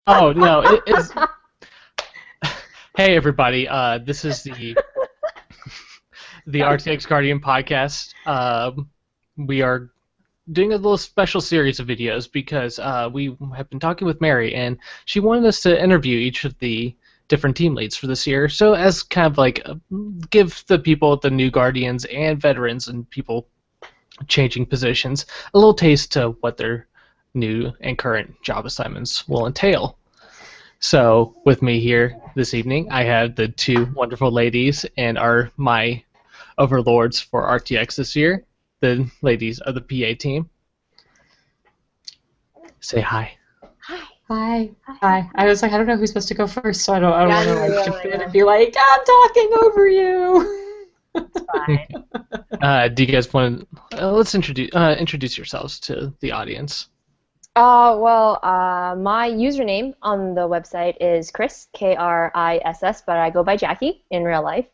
Oh no, it's hey everybody. This is the RTX Guardian podcast. We are doing a little special series of videos because we have been talking with Mary, and she wanted us to interview each of the different team leads for this year. So as kind of like give the people, the new Guardians and veterans and people changing positions, a little taste to what their new and current job assignments will entail. So with me here this evening, I have the two wonderful ladies and are my overlords for RTX this year, the ladies of the PA team. Say hi. Hi. Hi. I was like, I don't know who's supposed to go first, so I don't want to like jump in and be Yeah. like, I'm talking over you. Fine. Do you guys want to let's introduce yourselves to the audience? My username on the website is Chris, Kriss, but I go by Jackie in real life.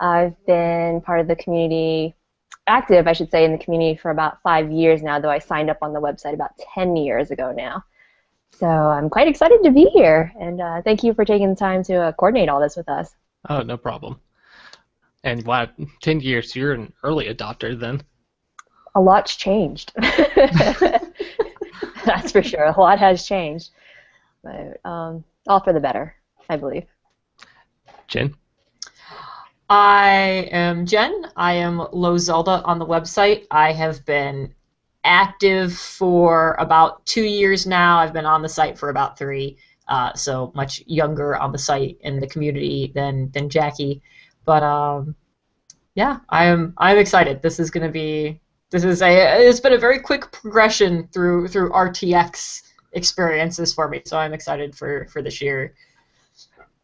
I've been part of the community, active, I should say, in the community for about 5 years now, though I signed up on the website about 10 years ago now. So I'm quite excited to be here, and thank you for taking the time to coordinate all this with us. Oh, no problem. And wow, 10 years, you're an early adopter then. A lot's changed. That's for sure. A lot has changed, but all for the better, I believe. Jen? I am Jen. I am Low Zelda on the website. I have been active for about 2 years now. I've been on the site for about 3, so much younger on the site in the community than Jackie. But yeah, I'm excited. It's been a very quick progression through RTX experiences for me, so I'm excited for this year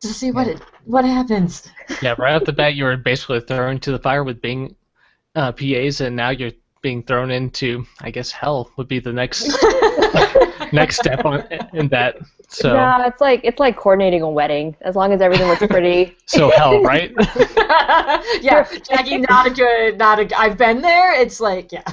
to see what happens. Yeah, right off the bat, you were basically thrown to the fire with being PAs, and now you're being thrown into, I guess, hell would be the next next step in that. So Yeah, it's like coordinating a wedding. As long as everything looks pretty. so hell, right? Yeah, Jackie, I've been there. It's like, yeah.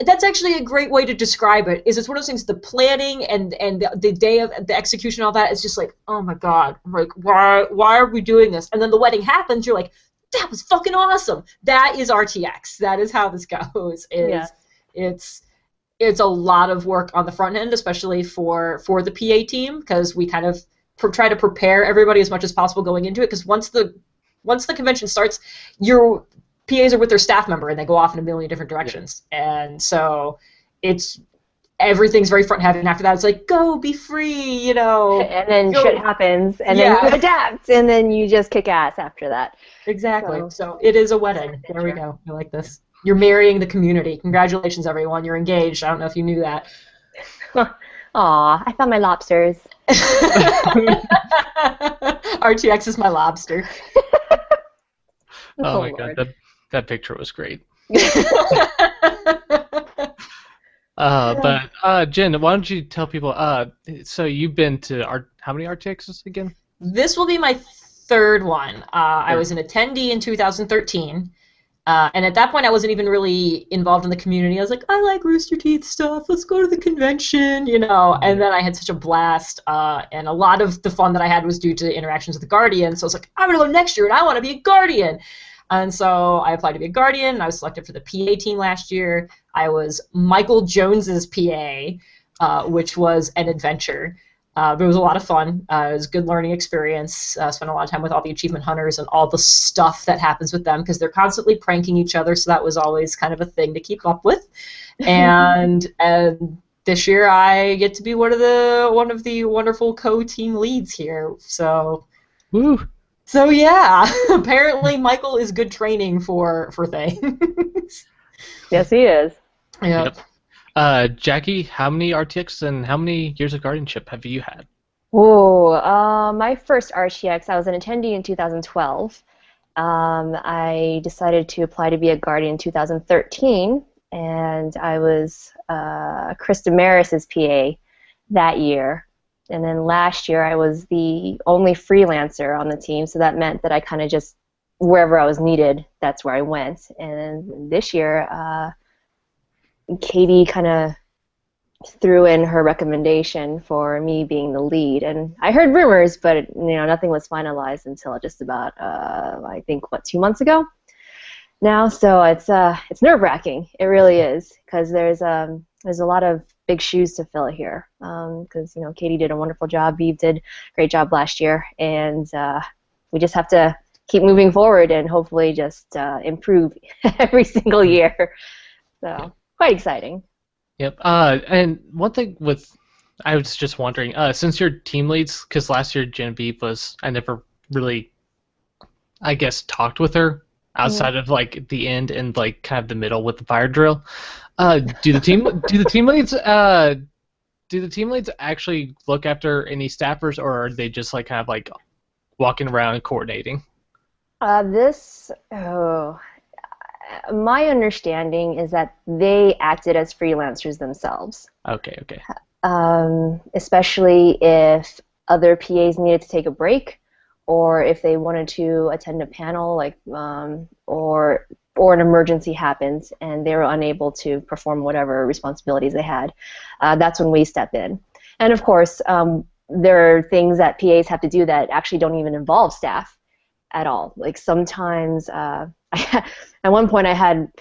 That's actually a great way to describe it. It's one of those things. The planning and the day of the execution, all that is just like, oh my god, I'm like, why are we doing this? And then the wedding happens. You're like, that was fucking awesome. That is RTX. That is how this goes. It's a lot of work on the front end, especially for the PA team, because we kind of try to prepare everybody as much as possible going into it. Because once the convention starts, your PAs are with their staff member and they go off in a million different directions, and so everything's very front heavy. And after that, it's like, go, be free, And then shit happens, and then you adapt, and then you just kick ass after that. Exactly. So it is a wedding. There we go. I like this. You're marrying the community. Congratulations, everyone. You're engaged. I don't know if you knew that. Aw, I found my lobsters. RTX is my lobster. Oh my god, that picture was great. But Jen, why don't you tell people? So you've been to how many RTXs again? This will be my 3rd one. I was an attendee in 2013. And at that point, I wasn't even really involved in the community. I was like, I like Rooster Teeth stuff. Let's go to the convention, And then I had such a blast. And a lot of the fun that I had was due to interactions with the Guardian. So I was like, I'm going to go next year, and I want to be a Guardian. And so I applied to be a Guardian, and I was selected for the PA team last year. I was Michael Jones's PA, which was an adventure. But it was a lot of fun. It was a good learning experience. Spent a lot of time with all the achievement hunters and all the stuff that happens with them, because they're constantly pranking each other, so that was always kind of a thing to keep up with. And this year I get to be one of the wonderful co-team leads here. So, Woo. So yeah, apparently Michael is good training for things. Yes, he is. Yeah. Yep. Jackie, how many RTX and how many years of guardianship have you had? My first RTX, I was an attendee in 2012. I decided to apply to be a Guardian in 2013, and I was Chris Damaris's PA that year. And then last year I was the only freelancer on the team, so that meant that I kind of just, wherever I was needed, that's where I went. And this year, Katie kind of threw in her recommendation for me being the lead. And I heard rumors, but nothing was finalized until just about I think 2 months ago now. So it's nerve-wracking. It really is, because there's a lot of big shoes to fill here. Because Katie did a wonderful job. Beeve did a great job last year, and we just have to keep moving forward and hopefully just improve every single year. So quite exciting. Yep. And one thing I was just wondering, since you're team leads, because last year Genevieve I never really, I guess, talked with her outside of like the end and like kind of the middle with the fire drill. Do the team leads actually look after any staffers, or are they just like kind of like walking around and coordinating? My understanding is that they acted as freelancers themselves. Okay. Especially if other PAs needed to take a break, or if they wanted to attend a panel, like or an emergency happens and they were unable to perform whatever responsibilities they had. That's when we step in. And of course, there are things that PAs have to do that actually don't even involve staff at all. Like sometimes, at one point I had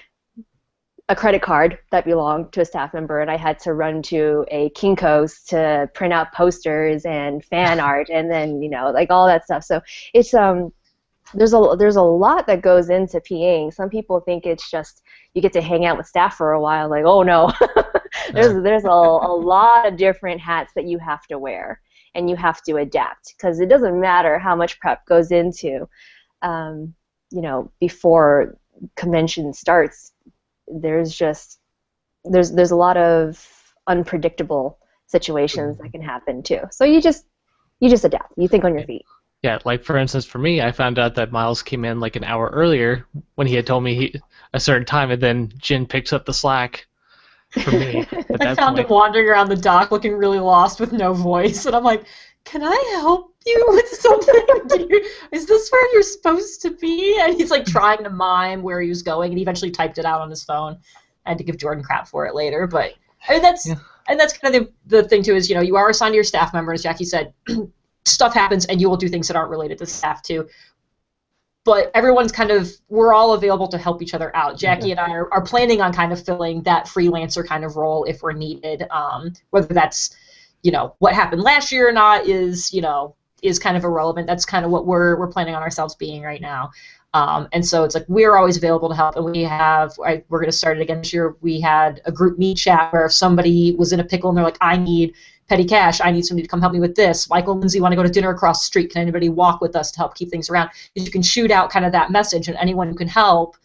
a credit card that belonged to a staff member, and I had to run to a Kinko's to print out posters and fan art, and then like all that stuff. So it's there's a lot that goes into PAing. Some people think it's just you get to hang out with staff for a while. Like, oh no, there's a lot of different hats that you have to wear, and you have to adapt, because it doesn't matter how much prep goes into before convention starts. There's a lot of unpredictable situations that can happen too. So you just adapt. You think on your feet. Yeah, like for instance, for me, I found out that Miles came in like an hour earlier when he had told me a certain time, and then Jen picks up the slack for me. I found him wandering around the dock looking really lost with no voice, and I'm like, can I help you with something? Is this where you're supposed to be? And he's like trying to mime where he was going, and he eventually typed it out on his phone. I had to give Jordan crap for it later, but I mean, that's kind of the thing too, is you are assigned to your staff members. Jackie said stuff happens and you will do things that aren't related to staff too. But everyone's we're all available to help each other out. Jackie and I are planning on kind of filling that freelancer kind of role if we're needed. Whether that's, what happened last year or not is kind of irrelevant. That's kind of what we're planning on ourselves being right now. And so it's like we're always available to help, and we're going to start it again this year. We had a group meet chat where if somebody was in a pickle and they're like, I need petty cash, I need somebody to come help me with this. Michael and Lindsay want to go to dinner across the street. Can anybody walk with us to help keep things around? You can shoot out kind of that message, and anyone who can help,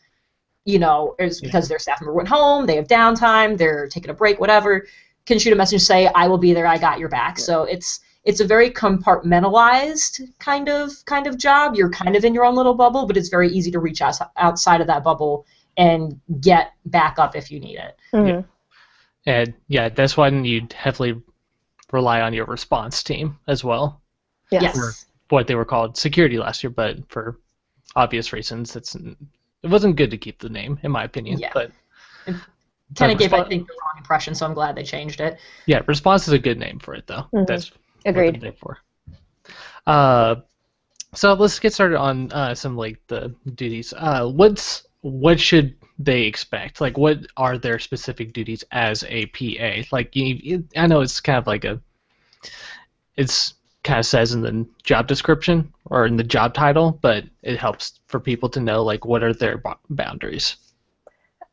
is because their staff member went home, they have downtime, they're taking a break, whatever, can shoot a message and say, I will be there, I got your back. Yeah. So it's a very compartmentalized kind of job. You're kind of in your own little bubble, but it's very easy to reach outside of that bubble and get back up if you need it. Mm-hmm. And that's when you heavily rely on your response team as well. Yes. For what they were called security last year, but for obvious reasons, it wasn't good to keep the name, in my opinion. Yeah. But kind of gave, I think, the wrong impression, so I'm glad they changed it. Yeah, response is a good name for it, though. Mm-hmm. That's agreed. What they're for. So let's get started on some like the duties. What should they expect? Like, what are their specific duties as a PA? Like, I know it's kind of like it's kind of says in the job description or in the job title, but it helps for people to know like what are their boundaries.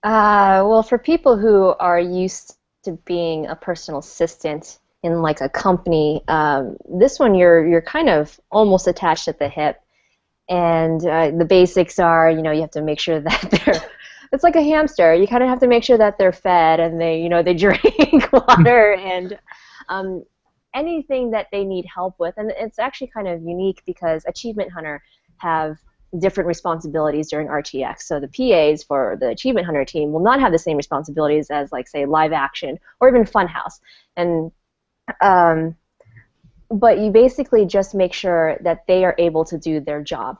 Well, for people who are used to being a personal assistant in like a company, this one you're kind of almost attached at the hip, and the basics are you have to make sure that they're it's like a hamster. You kind of have to make sure that they're fed and they drink water and anything that they need help with. And it's actually kind of unique because Achievement Hunter have different responsibilities during RTX. So the PAs for the Achievement Hunter team will not have the same responsibilities as, like, say, live action or even Funhouse. And but you basically just make sure that they are able to do their job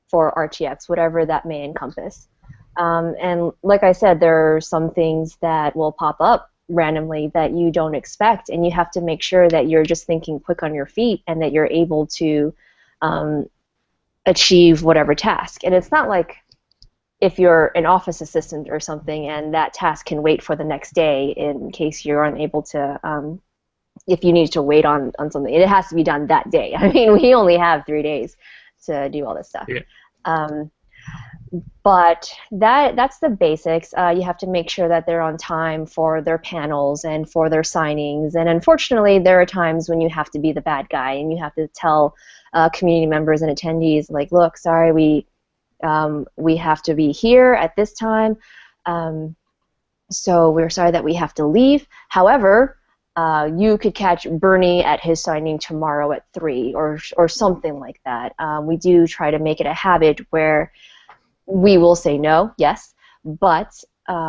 for RTX, whatever that may encompass. And like I said, there are some things that will pop up randomly that you don't expect, and you have to make sure that you're just thinking quick on your feet and that you're able to achieve whatever task. And it's not like if you're an office assistant or something and that task can wait for the next day in case you're unable to, if you need to wait on something. It has to be done that day. I mean, we only have 3 days to do all this stuff. Yeah. But that's the basics. You have to make sure that they're on time for their panels and for their signings. And unfortunately, there are times when you have to be the bad guy and you have to tell community members and attendees, like, look, sorry, we have to be here at this time, so we're sorry that we have to leave. However, you could catch Bernie at his signing tomorrow at 3 or something like that. We do try to make it a habit where we will say no, yes, but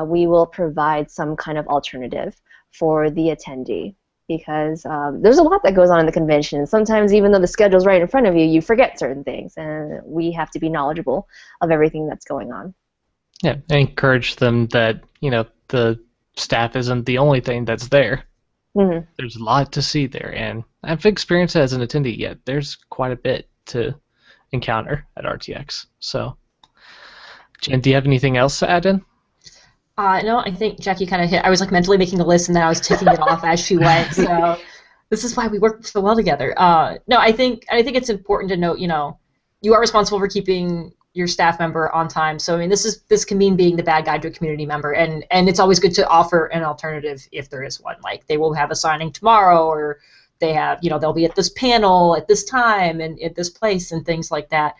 we will provide some kind of alternative for the attendee, because there's a lot that goes on in the convention. Sometimes even though the schedule's right in front of you, you forget certain things, and we have to be knowledgeable of everything that's going on. Yeah, encourage them that, the staff isn't the only thing that's there. Mm-hmm. There's a lot to see there, and I've experienced it as an attendee yet. There's quite a bit to encounter at RTX. So, Jen, do you have anything else to add in? No, I think Jackie kind of hit. I was like mentally making a list, and then I was ticking it off as she went. So this is why we work so well together. No, I think it's important to note, you are responsible for keeping your staff member on time. So I mean, this can mean being the bad guy to a community member, and it's always good to offer an alternative if there is one. Like, they will have a signing tomorrow, or they have, they'll be at this panel at this time and at this place and things like that.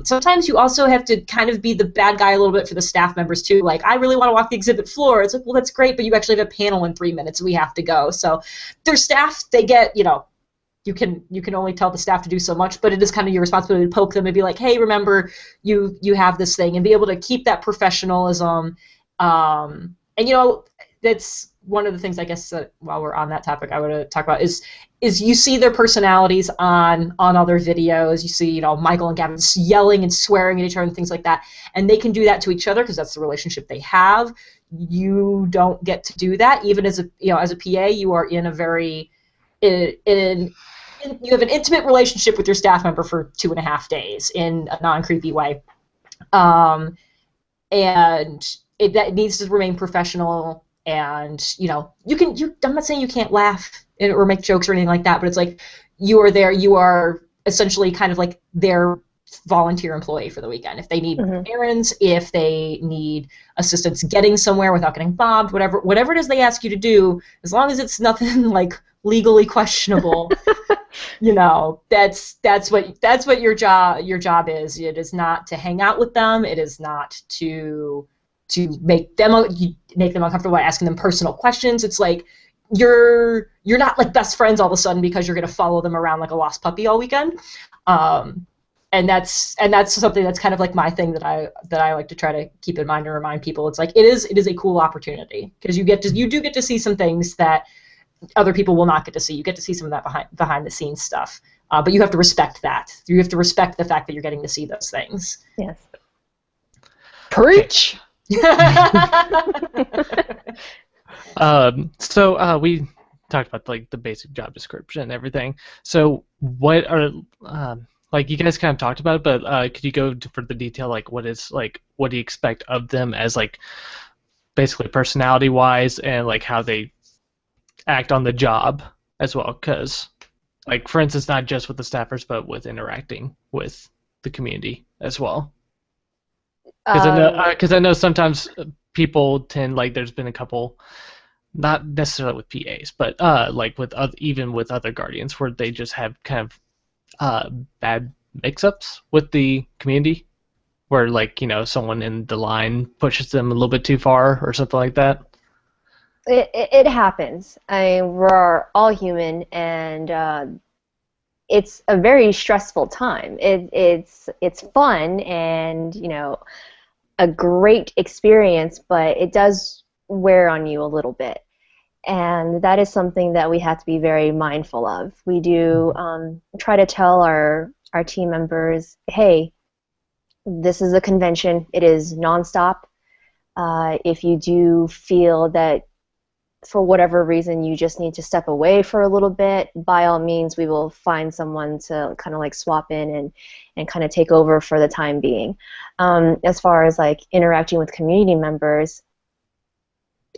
Sometimes you also have to kind of be the bad guy a little bit for the staff members too. Like, I really want to walk the exhibit floor. It's like, well, that's great, but you actually have a panel in 3 minutes, so we have to go. So their staff, they get, you can only tell the staff to do so much, but it is kind of your responsibility to poke them and be like, hey, remember, you have this thing, and be able to keep that professionalism. And that's one of the things, I guess, that while we're on that topic, I want to talk about is you see their personalities on other videos. You see, Michael and Gavin yelling and swearing at each other and things like that, and they can do that to each other because that's the relationship they have. You don't get to do that. Even as a PA, you are in a very you have an intimate relationship with your staff member for 2.5 days in a non-creepy way, and that needs to remain professional. And I'm not saying you can't laugh or make jokes or anything like that, but it's like you are there. You are essentially kind of like their volunteer employee for the weekend. If they need errands, if they need assistance getting somewhere without getting bombed, whatever it is they ask you to do, as long as it's nothing like legally questionable, that's what your job is. It is not to hang out with them. It is not to make them uncomfortable by asking them personal questions. It's like you're not like best friends all of a sudden because you're going to follow them around like a lost puppy all weekend. And that's something that's kind of like my thing that I like to try to keep in mind and remind people. It's like it is a cool opportunity because you do get to see some things that other people will not get to see. You get to see some of that behind the scenes stuff, but you have to respect that. You have to respect the fact that you're getting to see those things. Yes. Preach. So we talked about like the basic job description and everything. So what are like you guys kind of talked about it, but could you go into further detail? Like what do you expect of them as like basically personality wise and like how they act on the job as well? Because like for instance, not just with the staffers, but with interacting with the community as well. Because I know sometimes people tend, like there's been a couple, not necessarily with PAs, but like even with other Guardians where they just have kind of bad mix-ups with the community, where like someone in the line pushes them a little bit too far or something like that. It happens. We're all human, and it's a very stressful time. It's fun and a great experience, but it does wear on you a little bit, and that is something that we have to be very mindful of. We do try to tell our team members, hey, this is a convention. It is nonstop. If you do feel that for whatever reason you just need to step away for a little bit, by all means, we will find someone to kind of like swap in and kind of take over for the time being. As far as like interacting with community members,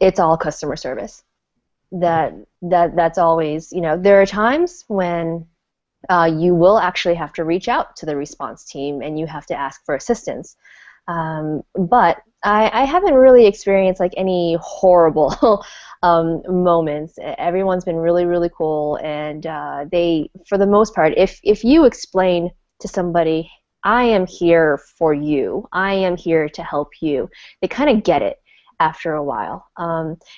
it's all customer service. That's always, you know, there are times when you will actually have to reach out to the response team and you have to ask for assistance. But I haven't really experienced like any horrible moments. Everyone's been really, really cool, and they, for the most part, if you explain to somebody, I am here for you, I am here to help you, they kind of get it after a while.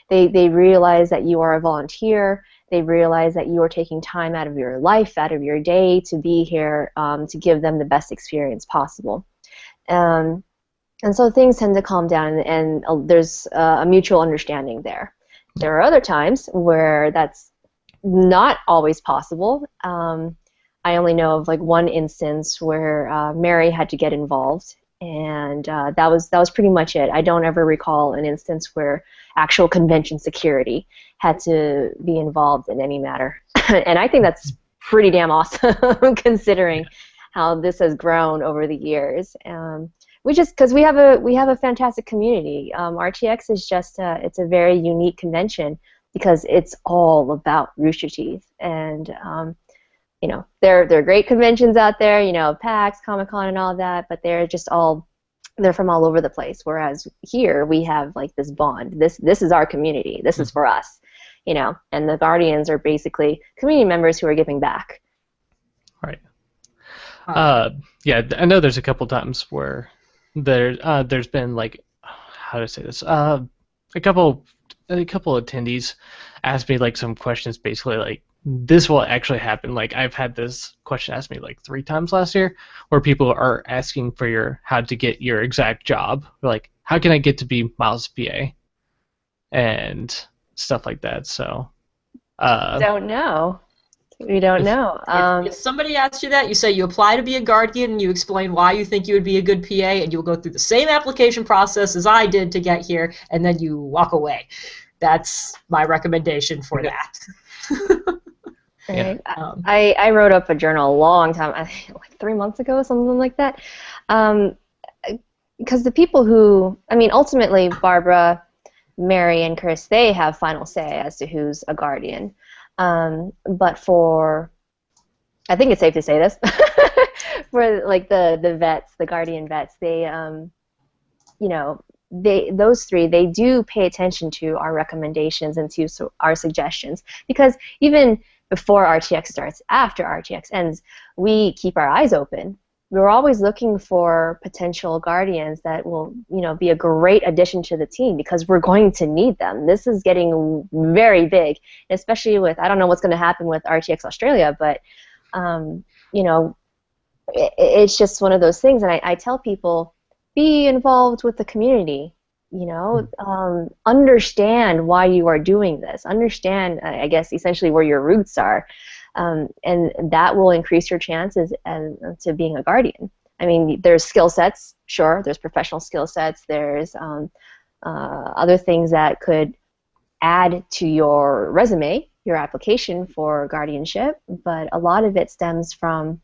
They realize that you are a volunteer. They realize that you are taking time out of your life, out of your day, to be here to give them the best experience possible. And so things tend to calm down, and there's a mutual understanding there. There are other times where that's not always possible. I only know of like one instance where Mary had to get involved, and that was pretty much it. I don't ever recall an instance where actual convention security had to be involved in any matter. And I think that's pretty damn awesome considering how this has grown over the years. Because we have a fantastic community. RTX is just it's a very unique convention because it's all about Rooster Teeth, and you know, there are great conventions out there, you know, PAX, Comic-Con, and all that, but they're from all over the place. Whereas here we have like this bond. This is our community. This is for us, you know. And the Guardians are basically community members who are giving back. Right. Yeah, I know there's a couple times where there's been like, how to say this, a couple attendees asked me like some questions, basically like, this will actually happen. Like, I've had this question asked me like 3 times last year, where people are asking for how to get your exact job, like how can I get to be Miles' PA, and stuff like that. So Don't know. We don't know. If somebody asks you that, you say you apply to be a Guardian, and you explain why you think you would be a good PA, and you'll go through the same application process as I did to get here, and then you walk away. That's my recommendation for that. Right. I wrote up a journal a long time, I think like 3 months ago, something like that. Because the people who, I mean, ultimately, Barbara, Mary, and Chris, they have final say as to who's a Guardian. But for, I think it's safe to say this, for like the vets, the Guardian vets, they, you know, those 3, they do pay attention to our recommendations and to our suggestions, because even before RTX starts, after RTX ends, we keep our eyes open. We're always looking for potential Guardians that will, you know, be a great addition to the team, because we're going to need them. This is getting very big, especially with, I don't know what's going to happen with RTX Australia, but, you know, it's just one of those things. And I tell people, be involved with the community. You know, understand why you are doing this. Understand, I guess, essentially where your roots are. And that will increase your chances to being a Guardian. I mean, there's skill sets, sure. There's professional skill sets. There's other things that could add to your resume, your application for guardianship. But a lot of it stems from,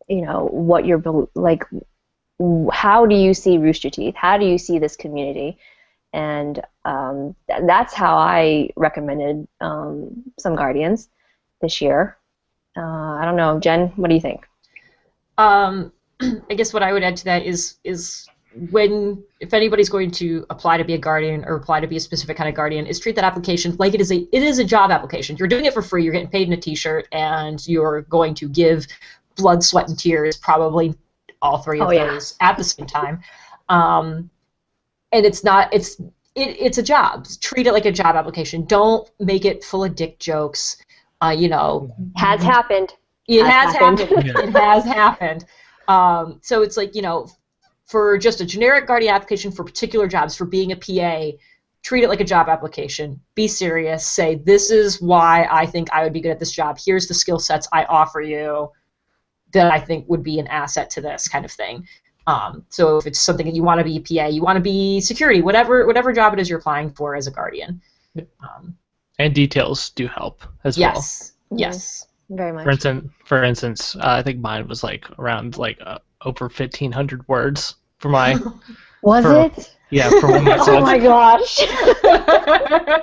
you know, what you're like. How do you see Rooster Teeth? How do you see this community? And that's how I recommended some Guardians this year. I don't know, Jen, what do you think? I guess what I would add to that is if anybody's going to apply to be a Guardian or apply to be a specific kind of Guardian, is treat that application like it is a job application. You're doing it for free. You're getting paid in a T-shirt, and you're going to give blood, sweat, and tears, probably all 3 of those at the same time. And it's a job. Treat it like a job application. Don't make it full of dick jokes. You know, has happened. It has happened. It has happened. So it's like, you know, for just a generic Guardian application for particular jobs, for being a PA, treat it like a job application. Be serious. Say, this is why I think I would be good at this job. Here's the skill sets I offer you that I think would be an asset to this kind of thing. So if it's something that you want to be PA, you want to be security, whatever job it is you're applying for as a Guardian, And details do help as well. Yes, yes. Very much. For instance, I think mine was like around like over 1,500 words for my. Was it? Yeah, for one of my Oh my gosh.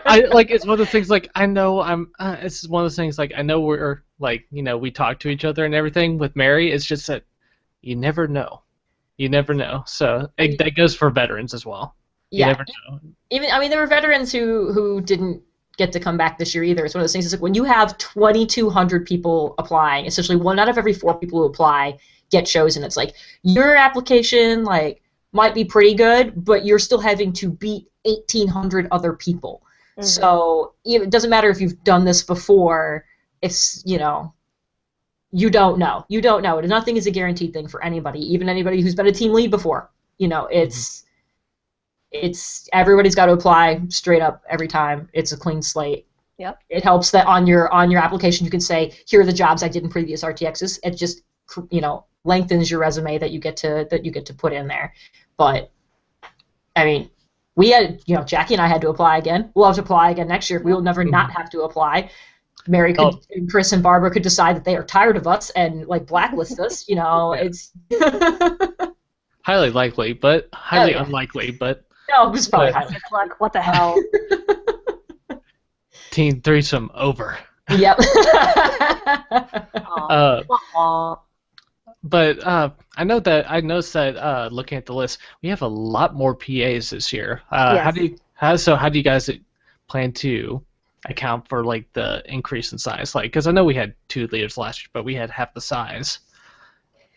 I like it's one of the things like I know it's one of those things like I know we're like we talk to each other and everything with Mary. It's just that you never know. You never know. So that goes for veterans as well. You never know. Even there were veterans who didn't get to come back this year either. It's one of those things. It's like when you have 2,200 people applying, essentially 1 out of every 4 people who apply get chosen. It's like your application like might be pretty good, but you're still having to beat 1,800 other people. Mm-hmm. So it doesn't matter if you've done this before. It's you don't know. You don't know. Nothing is a guaranteed thing for anybody, even anybody who's been a team lead before. It's everybody's got to apply straight up every time. It's a clean slate. Yep. It helps that on your application you can say, here are the jobs I did in previous RTXs. It just lengthens your resume that you get to put in there. But I mean, we had Jackie and I had to apply again. We'll have to apply again next year. We will never not have to apply. Mary could, and Chris and Barbara could decide that they are tired of us and like blacklist us. It's highly likely, but highly unlikely. But no, it's probably highly. What the hell? Teen threesome over. Yep. But I noticed that looking at the list, we have a lot more PAs this year. Yes. How do you guys plan to account for like the increase in size? Like, because I know we had 2 leaders last year, but we had half the size.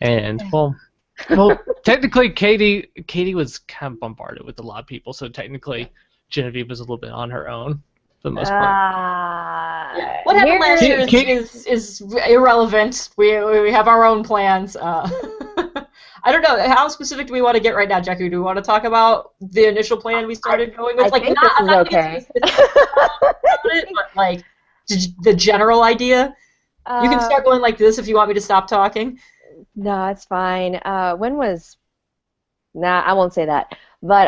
And well, technically Katie was kind of bombarded with a lot of people, so technically Genevieve was a little bit on her own for the most part. What happened last year is irrelevant. We have our own plans. I don't know. How specific do we want to get right now, Jackie? Do we want to talk about the initial plan we started going with? I think this is okay. But like the general idea. You can start going like this if you want me to stop talking. No, it's fine. When was? Nah, I won't say that. But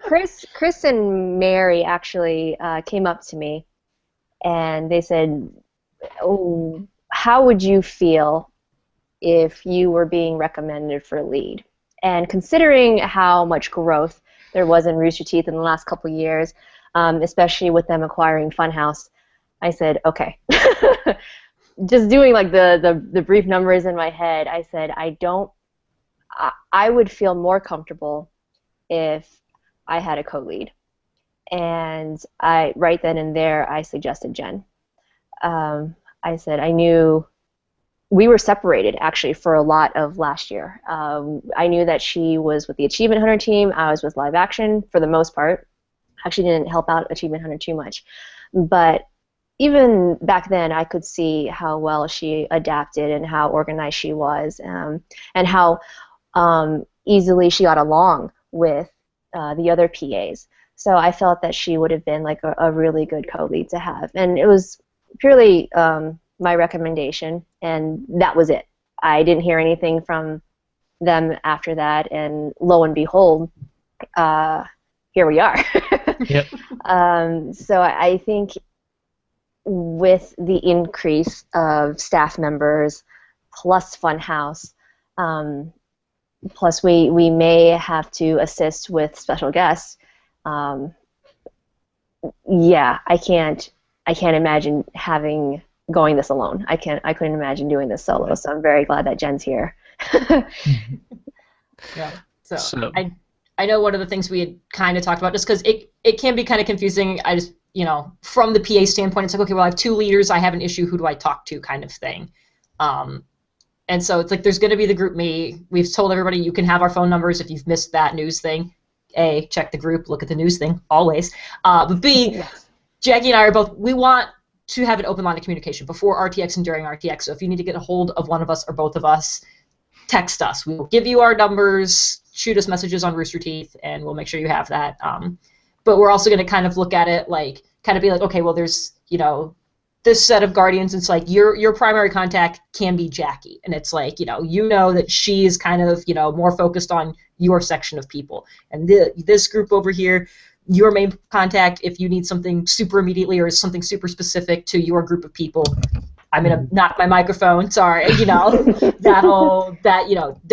Chris and Mary actually came up to me, and they said, "Oh, how would you feel if you were being recommended for lead?" And considering how much growth there was in Rooster Teeth in the last couple of years, especially with them acquiring Funhouse, I said, okay. Just doing like the brief numbers in my head, I said, I would feel more comfortable if I had a co-lead. And right then and there, I suggested Jen. I said I knew we were separated actually for a lot of last year. I knew that she was with the Achievement Hunter team. I was with live action for the most part. Actually didn't help out Achievement Hunter too much. But even back then, I could see how well she adapted and how organized she was, and how easily she got along with the other PAs. So I felt that she would have been like a really good co-lead to have. And it was purely my recommendation, and that was it. I didn't hear anything from them after that, and lo and behold, here we are. Yep. So I think with the increase of staff members plus Funhouse, plus we may have to assist with special guests. Yeah, I can't imagine going this alone. I couldn't imagine doing this solo. So I'm very glad that Jen's here. Yeah. So I know one of the things we had kind of talked about, just because it can be kind of confusing. I just from the PA standpoint, it's like, okay, well, I have 2 leaders. I have an issue. Who do I talk to, kind of thing. And so it's like there's going to be the group me. We've told everybody you can have our phone numbers if you've missed that news thing. A, check the group, look at the news thing, always. But B, yes. Jackie and I are both, we want to have an open line of communication before RTX and during RTX. So if you need to get a hold of one of us or both of us, text us. We will give you our numbers, shoot us messages on Rooster Teeth, and we'll make sure you have that. But we're also going to kind of look at it like, kind of be like, okay, well, there's, this set of Guardians, it's like your primary contact can be Jackie. And it's like, that she is kind of, more focused on your section of people. And this group over here, your main contact if you need something super immediately or something super specific to your group of people. I'm gonna knock my microphone. Sorry, then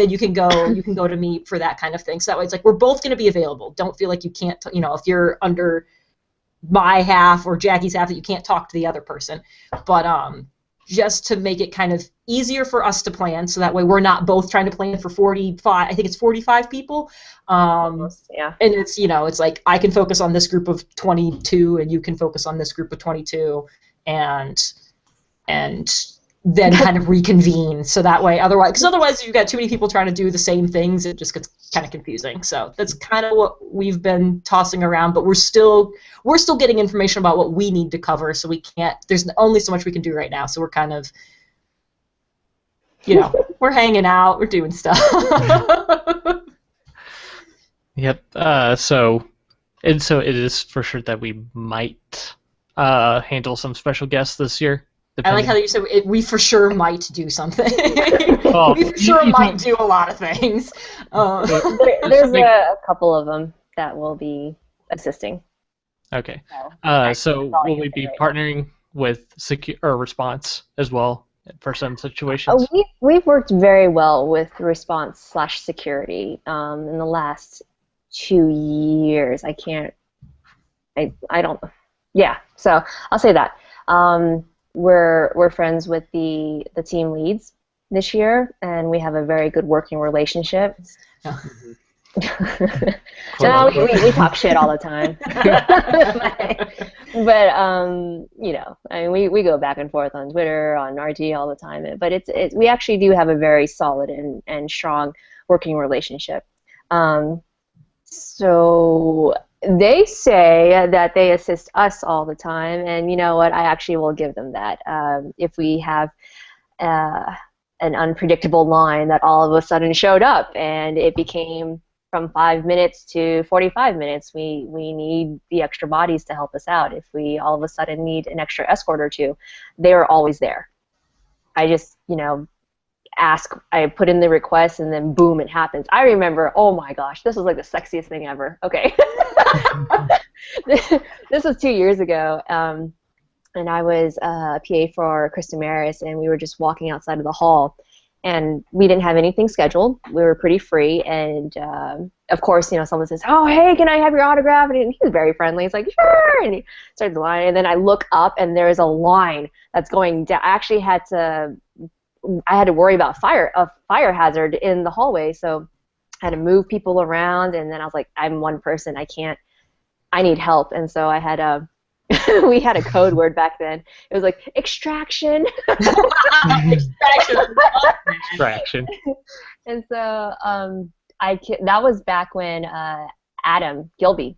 you can go to me for that kind of thing. So that way, it's like we're both gonna be available. Don't feel like you can't, if you're under my half or Jackie's half that you can't talk to the other person. But just to make it kind of easier for us to plan, so that way we're not both trying to plan for 45. I think it's 45 people. Yeah. And it's it's like I can focus on this group of 22, and you can focus on this group of 22, and then kind of reconvene. So that way, otherwise if you've got too many people trying to do the same things, it just gets kind of confusing. So that's kind of what we've been tossing around, but we're still getting information about what we need to cover, so we can't, there's only so much we can do right now, so we're kind of, we're hanging out, we're doing stuff. Yep. So it is for sure that we might handle some special guests this year. I like how you said we for sure might do something. Well, we for sure might do a lot of things. There's a couple of them that will be assisting. Okay. So will we be partnering with response as well for some situations? We've worked very well with response/security in the last 2 years. I don't. Yeah. So I'll say that. We're friends with the team leads this year, and we have a very good working relationship. So we talk shit all the time. but I mean, we go back and forth on Twitter, on RT all the time. But we actually do have a very solid and strong working relationship. So they say that they assist us all the time, and you know what? I actually will give them that. If we have an unpredictable line that all of a sudden showed up, and it became from 5 minutes to 45 minutes, we need the extra bodies to help us out. If we all of a sudden need an extra escort or two, they are always there. I just, ask, I put in the request, and then boom, it happens. I remember, oh my gosh, this was like the sexiest thing ever. Okay. This was 2 years ago, and I was a PA for Kristen Maris, and we were just walking outside of the hall, and we didn't have anything scheduled. We were pretty free, and of course, someone says, "Oh, hey, can I have your autograph?" And he was very friendly. He's like, "Sure," and he started the line, and then I look up, and there's a line that's going down. I actually had to worry about a fire hazard in the hallway, so I had to move people around, and then I was like, I'm one person, I need help, and so I had we had a code word back then. It was like extraction. Extraction. And so that was back when Adam Gilby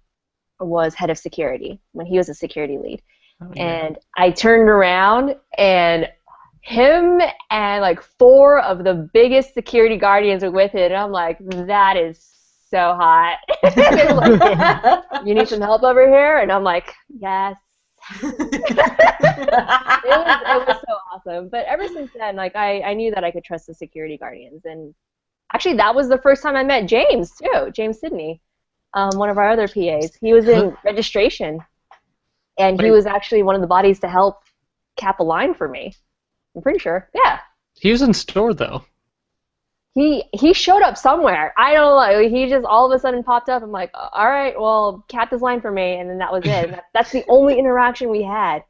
was head of security, when he was a security lead. Oh, yeah. And I turned around, and him and like 4 of the biggest security guardians were with it, and I'm like, that is so hot. They were like, you need some help over here? And I'm like, yes. It was so awesome. But ever since then, like I knew that I could trust the security guardians, and actually that was the first time I met James too, James Sidney, one of our other PAs. He was in registration, and he was actually one of the bodies to help cap a line for me. I'm pretty sure. Yeah. He was in store though. He showed up somewhere. I don't know. He just all of a sudden popped up. I'm like, all right, well, cap this line for me, and then that was it. And that's the only interaction we had.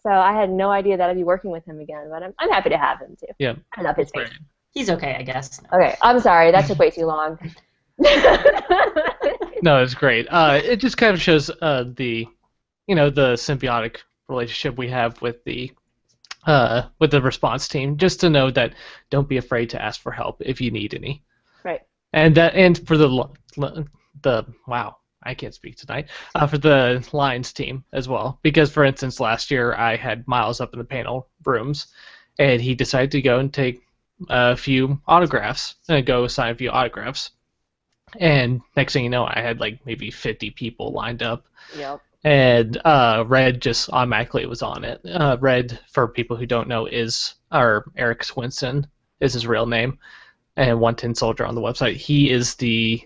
So I had no idea that I'd be working with him again, but I'm happy to have him too. Yeah. I love his face. He's okay, I guess. Okay, I'm sorry. That took way too long. No, it's great. It just kind of shows the symbiotic relationship we have with the response team, just to know that don't be afraid to ask for help if you need any. Right. And for the wow, I can't speak tonight. For the Lions team as well, because for instance, last year I had Miles up in the panel rooms, and he decided to go and take a few autographs and go sign a few autographs. And next thing you know, I had like maybe 50 people lined up. Yep. And Red just automatically was on it. Red, for people who don't know, is Eric Swinson is his real name, and 110 Soldier on the website. He is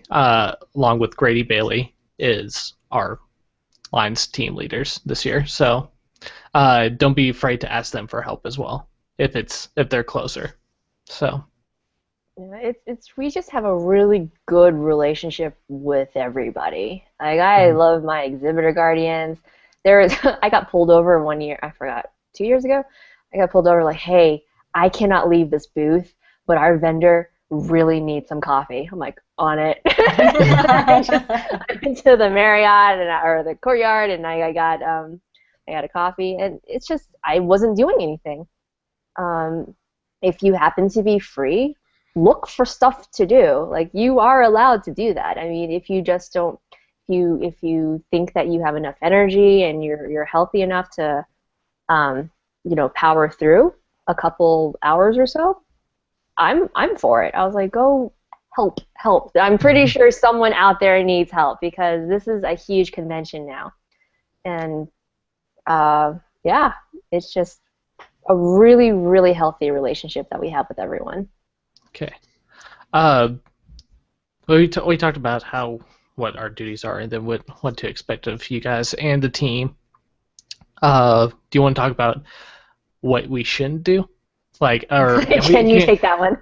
along with Grady Bailey, is our lines team leaders this year. So don't be afraid to ask them for help as well if they're closer. So. Yeah, we just have a really good relationship with everybody. Like I love my exhibitor guardians. I got pulled over one year, I forgot, 2 years ago. I got pulled over like, hey, I cannot leave this booth, but our vendor really needs some coffee. I'm like, on it. I went to the Marriott or the Courtyard, and I got a coffee, and it's just I wasn't doing anything. If you happen to be free, look for stuff to do. Like, you are allowed to do that. I mean, if you just don't, if you think that you have enough energy and you're healthy enough to, power through a couple hours or so, I'm for it. I was like, go help. I'm pretty sure someone out there needs help because this is a huge convention now, and it's just a really, really healthy relationship that we have with everyone. Okay. We talked about what our duties are and then what to expect of you guys and the team. Do you want to talk about what we shouldn't do? Like, or can you take that one?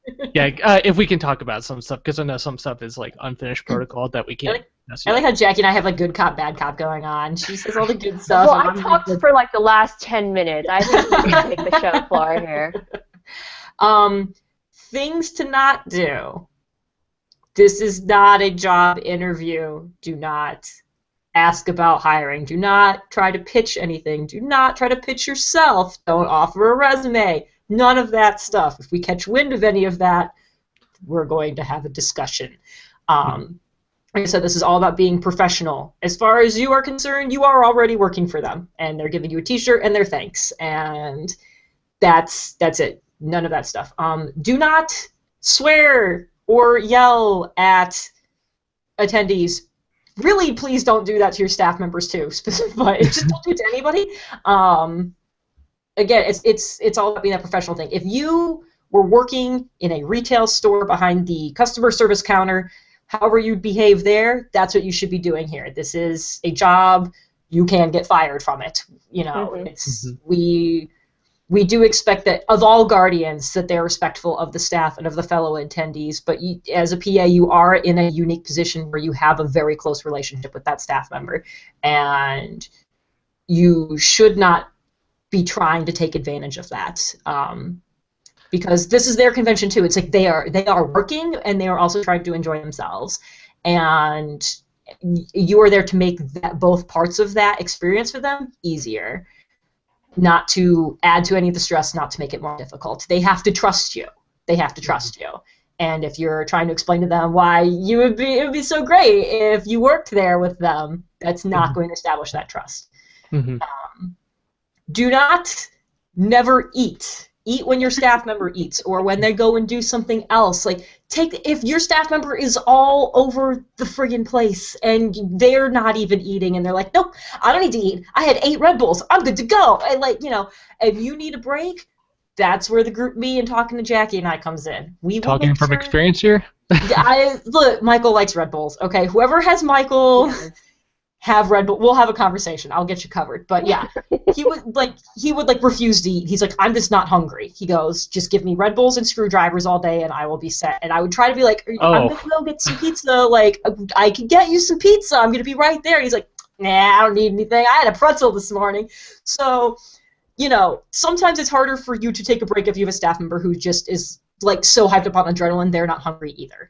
If we can talk about some stuff, because I know some stuff is like unfinished protocol that we can't. I like how Jackie and I have like good cop, bad cop going on. She says all the good stuff. Well, I talked for like the last 10 minutes. I think we can take the show floor here. Things to not do. This is not a job interview. Do not ask about hiring. Do not try to pitch anything. Do not try to pitch yourself. Don't offer a resume. None of that stuff. If we catch wind of any of that, we're going to have a discussion. Like I said, this is all about being professional. As far as you are concerned, you are already working for them, and they're giving you a T-shirt and their thanks, and that's it. None of that stuff. Do not swear or yell at attendees. Really, please don't do that to your staff members too. But just don't do it to anybody. Again, it's all about being that professional thing. If you were working in a retail store behind the customer service counter, however you behave there, that's what you should be doing here. This is a job. You can get fired from it. We do expect that of all guardians that they're respectful of the staff and of the fellow attendees, but as a PA, you are in a unique position where you have a very close relationship with that staff member, and you should not be trying to take advantage of that, because this is their convention too. It's like they are working, and they are also trying to enjoy themselves, and you are there to make both parts of that experience for them easier. Not to add to any of the stress, not to make it more difficult. They have to trust you. And if you're trying to explain to them why it would be so great if you worked there with them, that's not going to establish that trust. Do not never eat. Eat when your staff member eats, or when they go and do something else. Like, if your staff member is all over the friggin' place and they're not even eating, and they're like, nope, I don't need to eat. I had 8 Red Bulls. I'm good to go. And if you need a break, that's where the group me and talking to Jackie and I comes in. We talking from experience here. Look, Michael likes Red Bulls. Okay, whoever has Michael. Have Red Bull. We'll have a conversation. I'll get you covered. But yeah, he would refuse to eat. He's like, I'm just not hungry. He goes, just give me Red Bulls and screwdrivers all day, and I will be set. And I would try to be like, I'm gonna go get some pizza. Like, I can get you some pizza. I'm gonna be right there. And he's like, nah, I don't need anything. I had a pretzel this morning. So, sometimes it's harder for you to take a break if you have a staff member who just is like so hyped up on adrenaline they're not hungry either.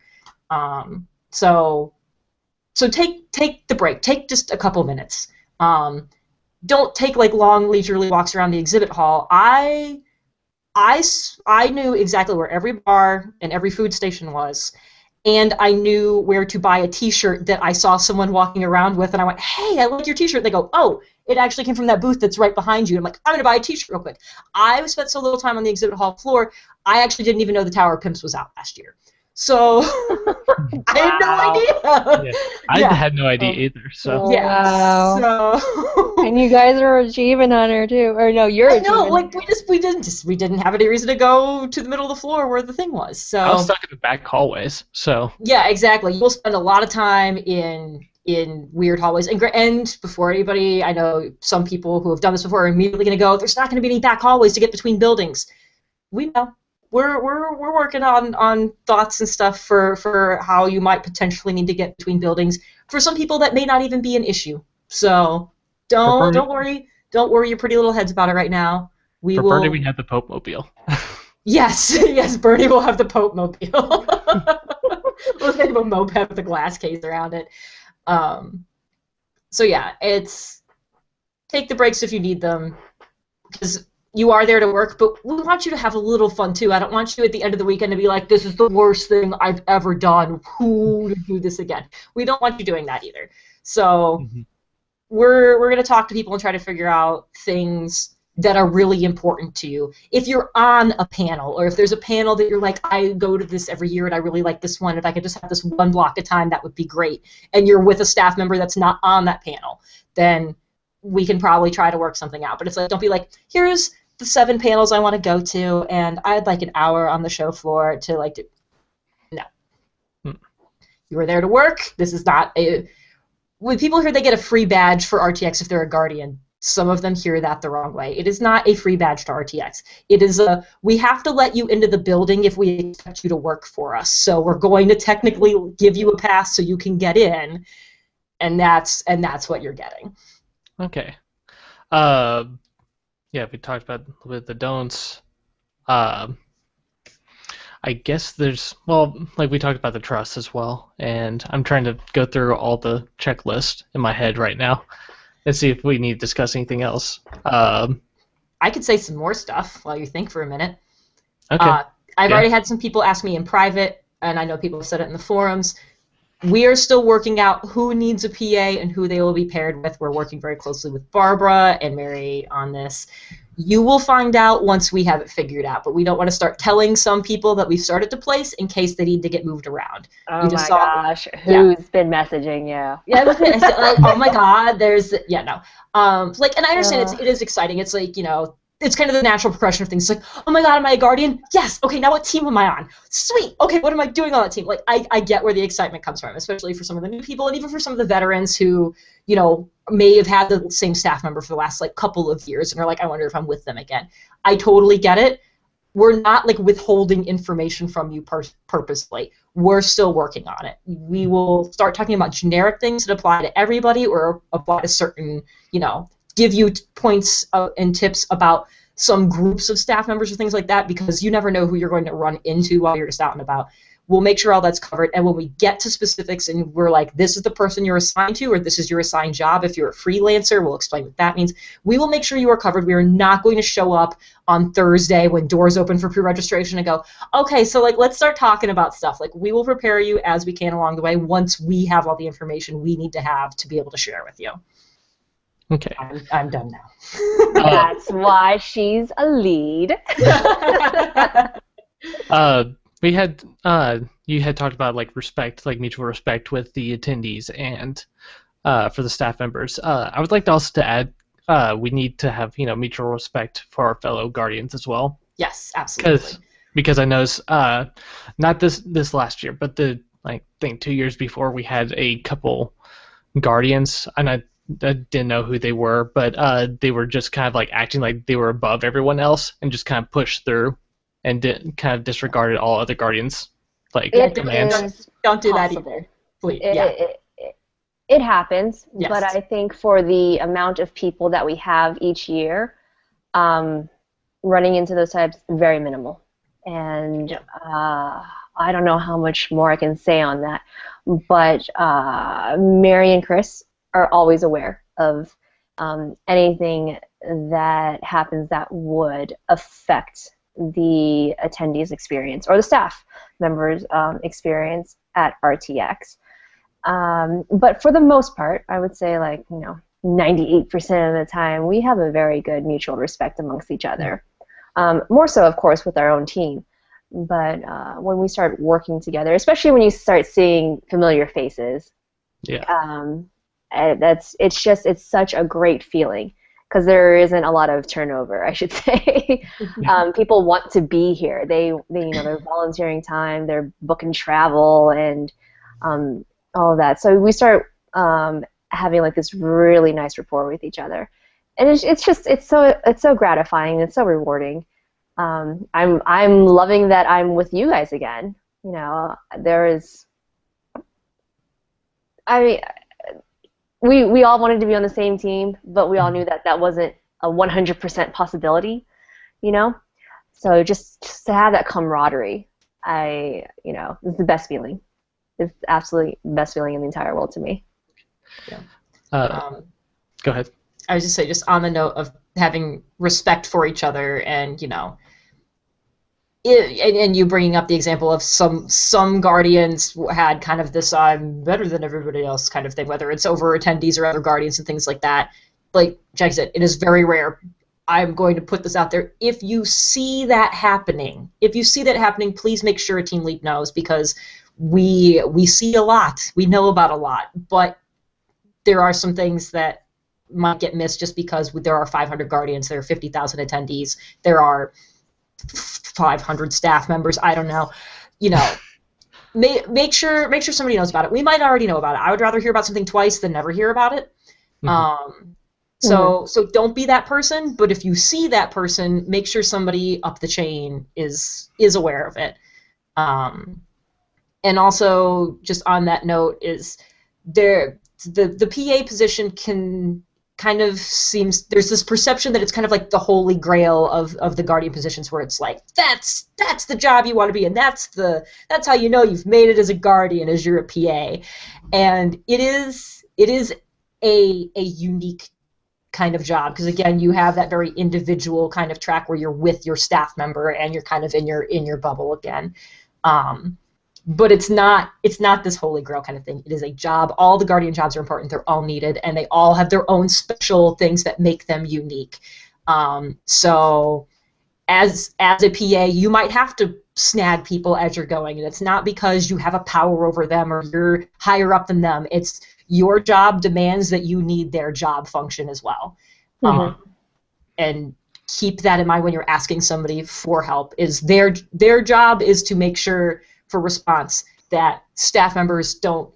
So take the break. Take just a couple minutes. Don't take like long leisurely walks around the exhibit hall. I knew exactly where every bar and every food station was, and I knew where to buy a T-shirt that I saw someone walking around with, and I went, hey, I like your T-shirt. They go, oh, it actually came from that booth that's right behind you. I'm like, I'm going to buy a T-shirt real quick. I spent so little time on the exhibit hall floor, I actually didn't even know the Tower of Pimps was out last year. So I had no idea. Yeah. I had no idea either. So wow. So and you guys are achievement hunter too, or no? You're no, like we didn't have any reason to go to the middle of the floor where the thing was. So I was stuck in the back hallways. So yeah, exactly. You'll spend a lot of time in in weird hallways. And before anybody, I know some people who have done this before are immediately going to go, there's not going to be any back hallways to get between buildings. We know. We're working on thoughts and stuff for how you might potentially need to get between buildings. For some people, that may not even be an issue. So don't worry your pretty little heads about it right now. Bernie, we have the Pope Mobile. Yes, Bernie will have the Pope Mobile. We'll have a moped with a glass case around it. So yeah, take the breaks if you need them, because you are there to work, but we want you to have a little fun too. I don't want you at the end of the weekend to be like, this is the worst thing I've ever done. Who would do this again? We don't want you doing that either. So we're going to talk to people and try to figure out things that are really important to you. If you're on a panel, or if there's a panel that you're like, I go to this every year and I really like this one, if I could just have this one block of time, that would be great, and you're with a staff member that's not on that panel, then we can probably try to work something out. But it's like, don't be like, here's the 7 panels I want to go to, and I'd like an hour on the show floor to like do. No. You are there to work. This is not a... When people hear they get a free badge for RTX if they're a Guardian, some of them hear that the wrong way. It is not a free badge to RTX. It is we have to let you into the building if we expect you to work for us. So we're going to technically give you a pass so you can get in, and that's what you're getting. Okay. Yeah, we talked about a little bit of the don'ts. I guess there's, well, like we talked about the trust as well, and I'm trying to go through all the checklist in my head right now and see if we need to discuss anything else. I could say some more stuff while you think for a minute. Okay. I've already had some people ask me in private, and I know people have said it in the forums. We are still working out who needs a PA and who they will be paired with. We're working very closely with Barbara and Mary on this. You will find out once we have it figured out, but we don't want to start telling some people that we've started to place in case they need to get moved around. Oh my gosh, who's been messaging you? Yeah, like, oh my God, no. Like, and I understand it is exciting. It's like, you know, it's kind of the natural progression of things. It's like, oh my God, am I a Guardian? Yes. Okay, now what team am I on? Sweet. Okay, what am I doing on that team? Like, I get where the excitement comes from, especially for some of the new people and even for some of the veterans who, you know, may have had the same staff member for the last like couple of years and are like, I wonder if I'm with them again. I totally get it. We're not like withholding information from you purposely. We're still working on it. We will start talking about generic things that apply to everybody or apply to certain, you know, give you points and tips about some groups of staff members or things like that, because you never know who you're going to run into while you're just out and about. We'll make sure all that's covered, and when we get to specifics and we're like, this is the person you're assigned to, or this is your assigned job, if you're a freelancer, we'll explain what that means. We will make sure you are covered. We are not going to show up on Thursday when doors open for pre-registration and go, okay, so like let's start talking about stuff. Like, we will prepare you as we can along the way once we have all the information we need to have to be able to share with you. Okay. I'm done now. That's why she's a lead. We had you had talked about like respect, like mutual respect with the attendees and for the staff members. I would like to also to add we need to have, you know, mutual respect for our fellow Guardians as well. Yes, absolutely. Because I noticed not this last year, but the I think 2 years before, we had a couple Guardians, and I didn't know who they were, but they were just kind of like acting like they were above everyone else and just kind of pushed through and kind of disregarded all other Guardians' like commands. Don't do that either. Please. It happens, yes. But I think for the amount of people that we have each year, running into those types, very minimal. And I don't know how much more I can say on that, but Mary and Chris are always aware of anything that happens that would affect the attendees' experience or the staff members' experience at RTX. But for the most part, I would say 98% of the time, we have a very good mutual respect amongst each other. More so, of course, with our own team. But when we start working together, especially when you start seeing familiar faces, it's such a great feeling, because there isn't a lot of turnover, I should say. People want to be here. They're volunteering time, they're booking travel, and all of that. So we start having like this really nice rapport with each other, and it's so gratifying. It's so rewarding. I'm loving that I'm with you guys again. You know, there is. I we all wanted to be on the same team, but we all knew that that wasn't a 100% possibility. You know, so just to have that camaraderie, is the best feeling. It's absolutely the best feeling in the entire world to me. Yeah. Go ahead. I was just say, just on the note of having respect for each other, and and you bringing up the example of some guardians had kind of this "I'm better than everybody else" kind of thing, whether it's over attendees or other guardians and things like that. Like Jack said, it is very rare. I'm going to put this out there. If you see that happening, please make sure a team lead knows, because we see a lot. We know about a lot, but there are some things that might get missed just because there are 500 guardians, there are 50,000 attendees, there are 500 staff members. I don't know. Make sure somebody knows about it. We might already know about it. I would rather hear about something twice than never hear about it. So don't be that person, but if you see that person, make sure somebody up the chain is aware of it. And also, just on that note, is the PA position can kind of seems, there's this perception that it's kind of like the holy grail of the guardian positions, where it's like that's the job you want to be in, that's how you know you've made it as a guardian, as you're a PA. And it is a unique kind of job, because again, you have that very individual kind of track where you're with your staff member and you're kind of in your bubble again. But it's not this holy grail kind of thing. It is a job. All the guardian jobs are important. They're all needed, and they all have their own special things that make them unique. So as a PA, you might have to snag people as you're going, and it's not because you have a power over them or you're higher up than them. It's your job demands that you need their job function as well. And keep that in mind when you're asking somebody for help. Is their job is to make sure, for response, that staff members don't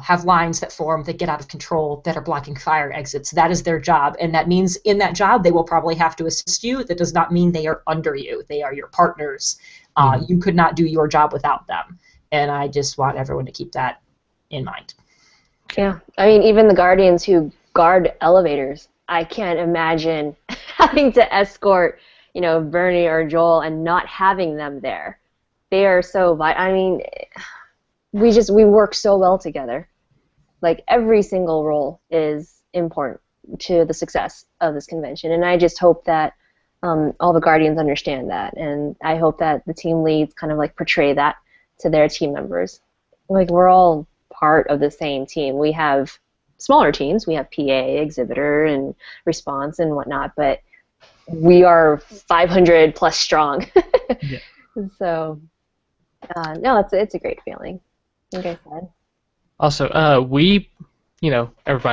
have lines that form, that get out of control, that are blocking fire exits. That is their job, and that means in that job they will probably have to assist you. That does not mean they are under you. They are your partners. You could not do your job without them, and I just want everyone to keep that in mind. Yeah, I mean, even the guardians who guard elevators, I can't imagine having to escort Bernie or Joel and not having them there. They are so vital. I mean, we work so well together. Like, every single role is important to the success of this convention, and I just hope that all the guardians understand that, and I hope that the team leads kind of like portray that to their team members. Like, we're all part of the same team. We have smaller teams. We have PA, exhibitor, and response and whatnot, but we are 500 plus strong. Yeah. So. No, it's a great feeling, like I said. Also, everybody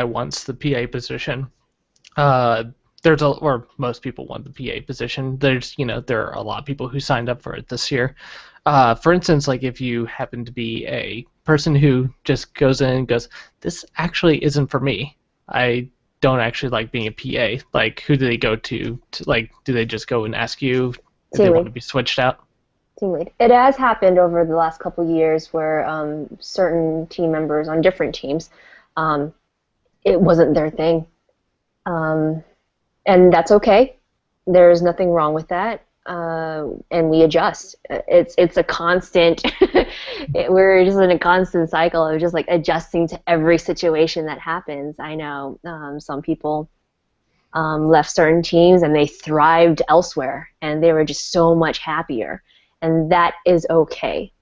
wants the PA position. Or most people want the PA position. There are a lot of people who signed up for it this year. For instance, like, if you happen to be a person who just goes in and goes, this actually isn't for me. I don't actually like being a PA. Like, who do they go to do they just go and ask you if they want to be switched out? Team lead. It has happened over the last couple of years where certain team members on different teams, it wasn't their thing, and that's okay. There's nothing wrong with that, and we adjust. It's a constant. We're just in a constant cycle of just like adjusting to every situation that happens. I know some people left certain teams and they thrived elsewhere, and they were just so much happier. And that is okay.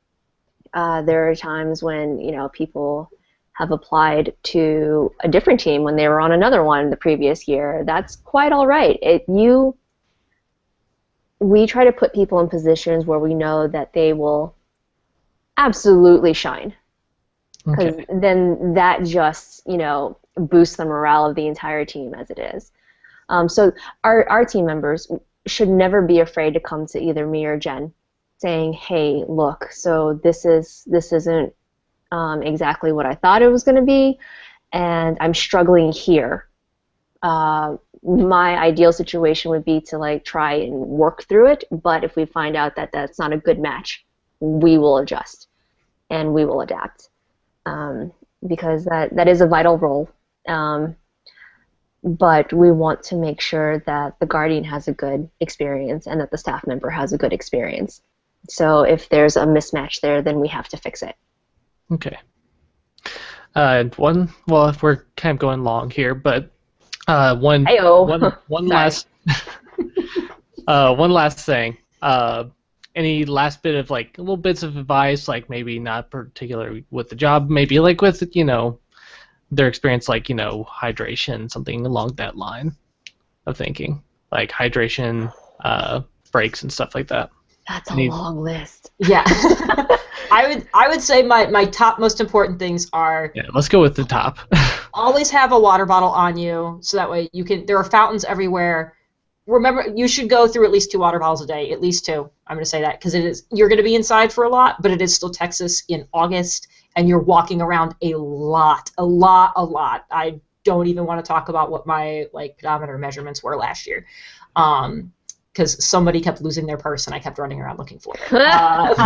There are times when people have applied to a different team when they were on another one the previous year. That's quite all right. We try to put people in positions where we know that they will absolutely shine, because then that just boosts the morale of the entire team as it is. So our team members should never be afraid to come to either me or Jen, saying, hey, look, so this isn't exactly what I thought it was going to be, and I'm struggling here. My ideal situation would be to like try and work through it, but if we find out that that's not a good match, we will adjust and we will adapt, because that is a vital role. But we want to make sure that the guardian has a good experience and that the staff member has a good experience. So if there's a mismatch there, then we have to fix it. Okay. Well, we're kind of going long here, but one Sorry. one last thing. Any last bit of like little bits of advice, like maybe not particularly with the job, maybe like with their experience, like hydration, something along that line of thinking, like hydration, breaks and stuff like that. That's a long list. Yeah. I would say my top most important things are, yeah, let's go with the top. always have a water bottle on you, so that way there are fountains everywhere. Remember, you should go through at least 2 water bottles a day, at least 2. I'm going to say that because you're going to be inside for a lot, but it is still Texas in August, and you're walking around a lot. I don't even want to talk about what my pedometer measurements were last year, because somebody kept losing their purse, and I kept running around looking for it. That's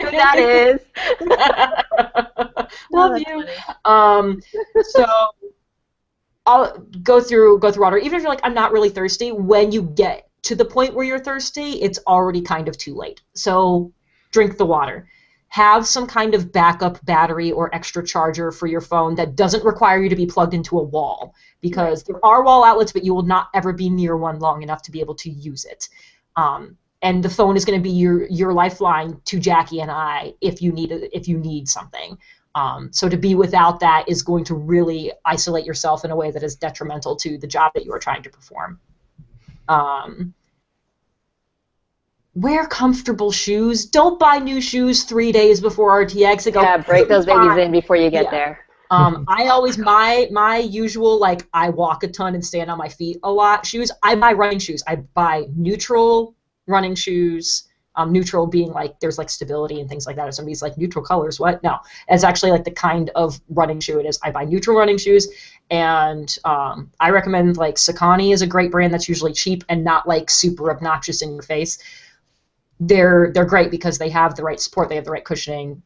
what that is. Love you. So I'll go through water. Even if you're like, I'm not really thirsty, when you get to the point where you're thirsty, it's already kind of too late. So drink the water. Have some kind of backup battery or extra charger for your phone that doesn't require you to be plugged into a wall, because there are wall outlets, but you will not ever be near one long enough to be able to use it. And the phone is going to be your lifeline to Jackie and I if you need something. So to be without that is going to really isolate yourself in a way that is detrimental to the job that you are trying to perform. Wear comfortable shoes. Don't buy new shoes 3 days before RTX and go, yeah, break those babies in before you get there. I always, my usual, I walk a ton and stand on my feet a lot shoes. I buy running shoes. I buy neutral running shoes. Neutral being there's stability and things like that. If somebody's neutral colors, what? No, it's actually the kind of running shoe it is. I buy neutral running shoes, and I recommend Saucony is a great brand that's usually cheap and not super obnoxious in your face. They're great because they have the right support, they have the right cushioning,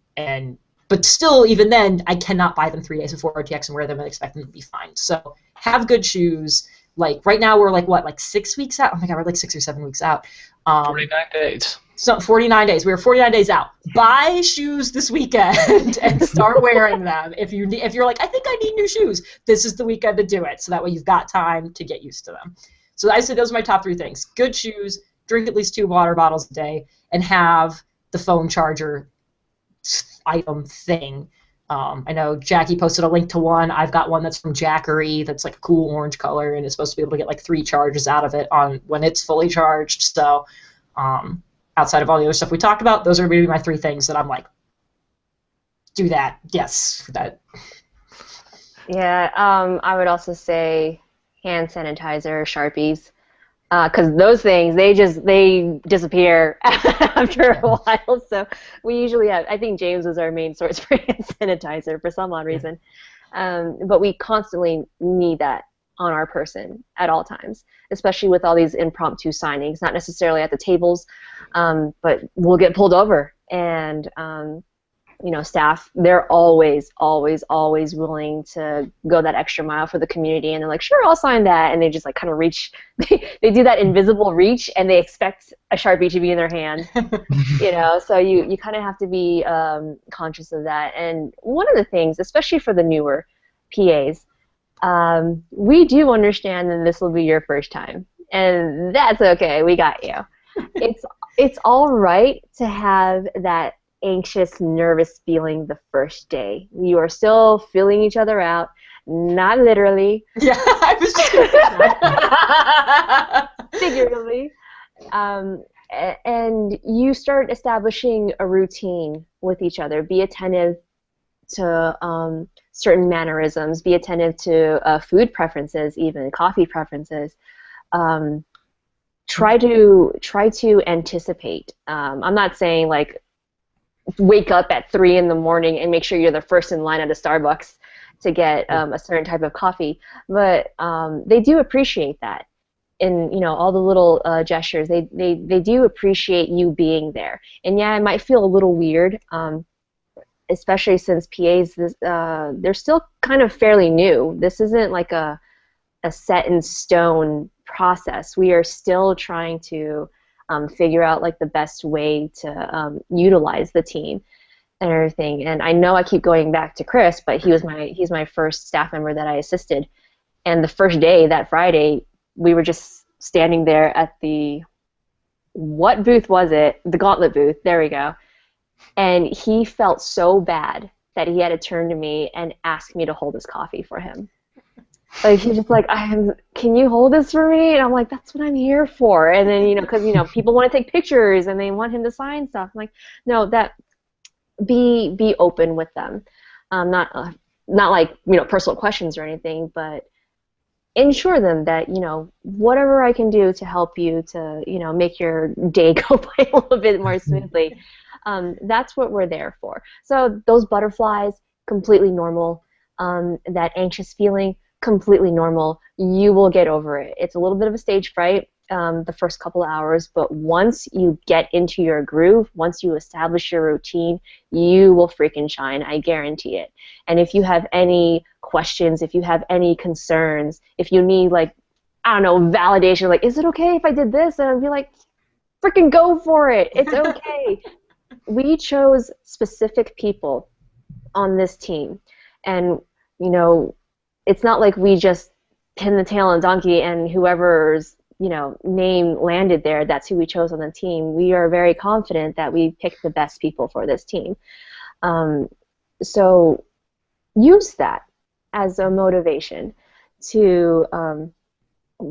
but still, even then, I cannot buy them 3 days before RTX and wear them and expect them to be fine. So have good shoes. Right now we're 6 weeks out. Oh my god, we're 6 or 7 weeks out. 49 days. So 49 days. We are 49 days out. Buy shoes this weekend and start wearing them. If you're I think I need new shoes, this is the weekend to do it. So that way you've got time to get used to them. So I said those are my top 3 things: good shoes, drink at least 2 water bottles a day, and have the phone charger item thing. I know Jackie posted a link to one. I've got one that's from Jackery that's a cool orange color, and it's supposed to be able to get 3 charges out of it when it's fully charged. So outside of all the other stuff we talked about, those are maybe my 3 things that I'm do that. Yes, that. Yeah, I would also say hand sanitizer, Sharpies, because those things, they disappear after a while. So we usually have, I think James was our main source for hand sanitizer for some odd reason. But we constantly need that on our person at all times, especially with all these impromptu signings, not necessarily at the tables, but we'll get pulled over, and staff, they're always willing to go that extra mile for the community, and they're sure, I'll sign that, and they just kind of reach, they do that invisible reach, and they expect a Sharpie to be in their hand, so you kind of have to be conscious of that. And one of the things, especially for the newer PAs, we do understand that this will be your first time, and that's okay, we got you. It's all right to have that anxious, nervous feeling the first day. You are still feeling each other out, not literally. Yeah, I was just figuratively. And you start establishing a routine with each other. Be attentive to certain mannerisms. Be attentive to food preferences, even coffee preferences. Try to anticipate. I'm not saying wake up at 3 in the morning and make sure you're the first in line at a Starbucks to get a certain type of coffee, but they do appreciate that. And all the little gestures, they do appreciate you being there. And yeah, it might feel a little weird, especially since PAs, they're still kind of fairly new. This isn't like a set in stone process. We are still trying to figure out like the best way to utilize the team and everything. And I know I keep going back to Chris, but he's my first staff member that I assisted. And the first day, that Friday, we were just standing there at what booth was it? The gauntlet booth. There we go. And he felt so bad that he had to turn to me and ask me to hold his coffee for him. Like, he's just like, can you hold this for me? And I'm like, that's what I'm here for. And then, because, people want to take pictures and they want him to sign stuff. I'm like, no, be open with them. Not like, personal questions or anything, but ensure them that, whatever I can do to help you to, make your day go by a little bit more smoothly, that's what we're there for. So those butterflies, completely normal. That anxious feeling, completely normal. You will get over it. It's a little bit of a stage fright the first couple of hours, but once you get into your groove, once you establish your routine, you will freaking shine. I guarantee it. And if you have any questions, if you have any concerns, if you need, like, I don't know, validation, like, is it okay if I did this? And I'd be like, freaking go for it. It's okay. We chose specific people on this team. And, it's not like we just pin the tail on donkey and whoever's name landed there, that's who we chose on the team. We are very confident that we picked the best people for this team. So use that as a motivation to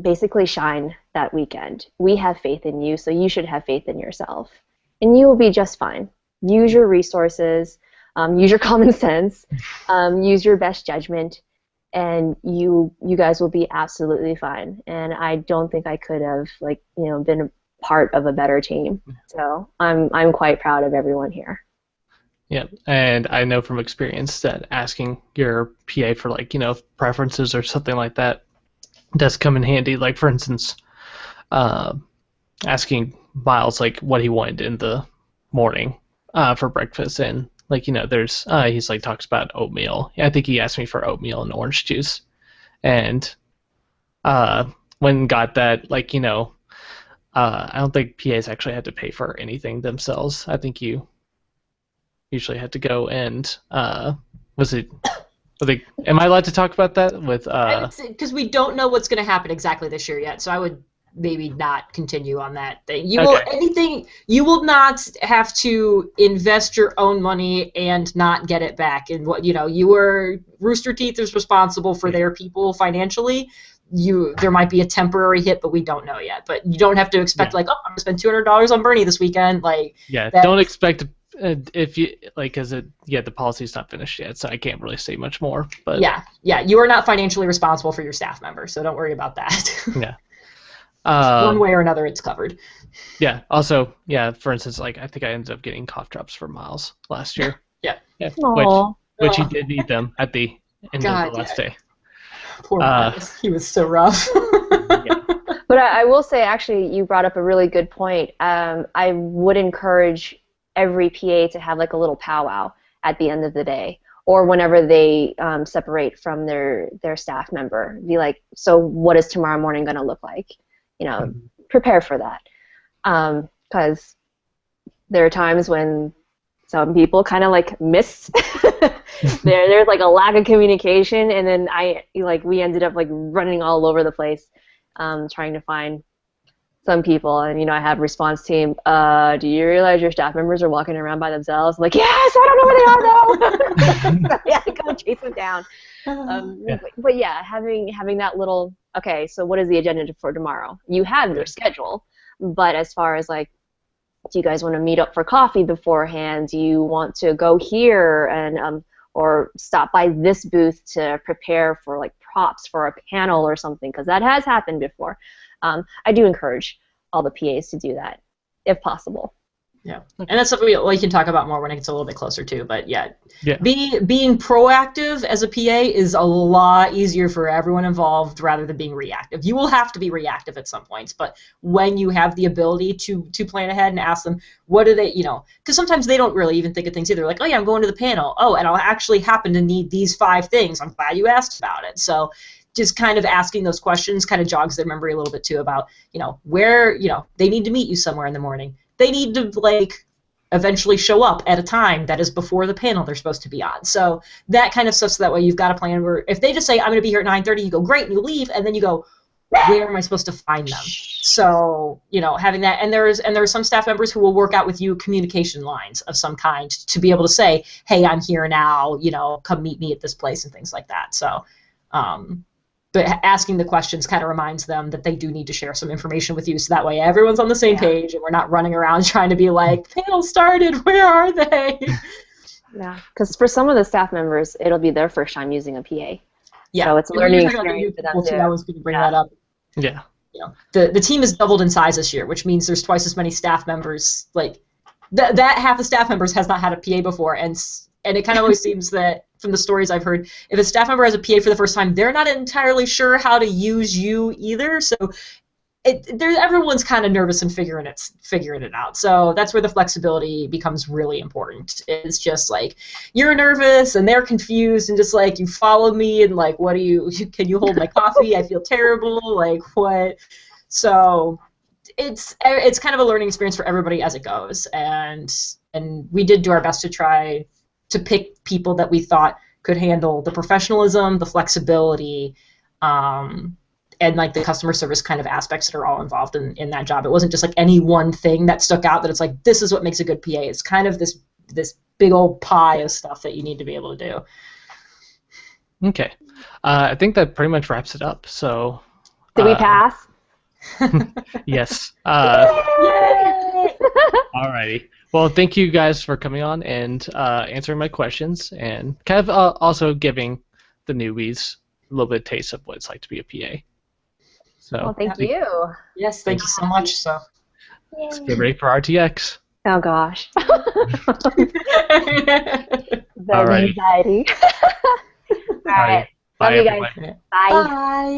basically shine that weekend. We have faith in you, so you should have faith in yourself. And you will be just fine. Use your resources, use your common sense, use your best judgment, and you guys will be absolutely fine. And I don't think I could have been a part of a better team. So I'm quite proud of everyone here. Yeah, and I know from experience that asking your PA for preferences or something like that does come in handy. Like, for instance, asking Miles what he wanted in the morning for breakfast, and there's he's talks about oatmeal. I think he asked me for oatmeal and orange juice, and when got that, I don't think PAs actually had to pay for anything themselves. I think you usually had to go and was it? Am I allowed to talk about that with? Because we don't know what's going to happen exactly this year yet, so I would maybe not continue on that thing. You will not have to invest your own money and not get it back. And Rooster Teeth is responsible for their people financially. There might be a temporary hit, but we don't know yet. But you don't have to expect I'm gonna spend $200 on Bernie this weekend. Don't expect if you because the policy's not finished yet, so I can't really say much more. But you are not financially responsible for your staff member, so don't worry about that. Yeah. One way or another, it's covered. Yeah. Also, for instance, I think I ended up getting cough drops for Miles last year. Yeah. Which he did need them at the end of the last day. Poor Miles. He was so rough. But I will say, actually, you brought up a really good point. I would encourage every PA to have a little powwow at the end of the day, or whenever they separate from their staff member. Be like, so what is tomorrow morning going to look like? Prepare for that. Because there are times when some people kind of miss. There's a lack of communication, and then we ended up running all over the place trying to find some people, and I have response team. Do you realize your staff members are walking around by themselves? I'm like, yes, I don't know where they are though. So, yeah, go chase them down. But having that little, okay, so what is the agenda for tomorrow? You have your schedule, but as far as do you guys want to meet up for coffee beforehand? Do you want to go here and or stop by this booth to prepare for props for a panel or something? Because that has happened before. I do encourage all the PAs to do that, if possible. Yeah, and that's something we can talk about more when it gets a little bit closer to. But yeah, Yeah. being proactive as a PA is a lot easier for everyone involved rather than being reactive. You will have to be reactive at some points, but when you have the ability to plan ahead and ask them, what do they, because sometimes they don't really even think of things either. Like, oh yeah, I'm going to the panel. Oh, and I'll actually happen to need these 5 things. I'm glad you asked about it. So just kind of asking those questions kind of jogs their memory a little bit too about, where, they need to meet you somewhere in the morning. They need to eventually show up at a time that is before the panel they're supposed to be on. So that kind of stuff, so that way you've got a plan where if they just say, I'm going to be here at 9:30, you go, great, and you leave, and then you go, where am I supposed to find them? So, having that, and there are some staff members who will work out with you communication lines of some kind to be able to say, hey, I'm here now, come meet me at this place and things like that. So, but asking the questions kind of reminds them that they do need to share some information with you, so that way everyone's on the same page and we're not running around trying to be like, panel started, where are they? Yeah, because for some of the staff members, it'll be their first time using a PA. Yeah, so it's a learning experience for them too. I was going to bring that up. Yeah. The team has doubled in size this year, which means there's twice as many staff members. Like that half the staff members has not had a PA before, and it kind of always seems that from the stories I've heard, if a staff member has a PA for the first time, they're not entirely sure how to use you either. So everyone's kind of nervous and figuring it out. So that's where the flexibility becomes really important. It's just like you're nervous and they're confused and just like, you follow me and like, what do you? Can you hold my coffee? I feel terrible. Like what? So it's kind of a learning experience for everybody as it goes, and we did do our best to try to pick people that we thought could handle the professionalism, the flexibility, and like the customer service kind of aspects that are all involved in that job. It wasn't just like any one thing that stuck out that it's like, this is what makes a good PA. It's kind of this big old pie of stuff that you need to be able to do. Okay. I think that pretty much wraps it up. So. Did we pass? Yes. Yay! Alrighty. Well, thank you guys for coming on and answering my questions, and kind of also giving the newbies a little bit of taste of what it's like to be a PA. So. Well, thank you. Yes, thank you so much. So. Let's get ready for RTX. Oh gosh. Alrighty. Anxiety. All right. Bye, Love you everyone. guys. Bye. Bye.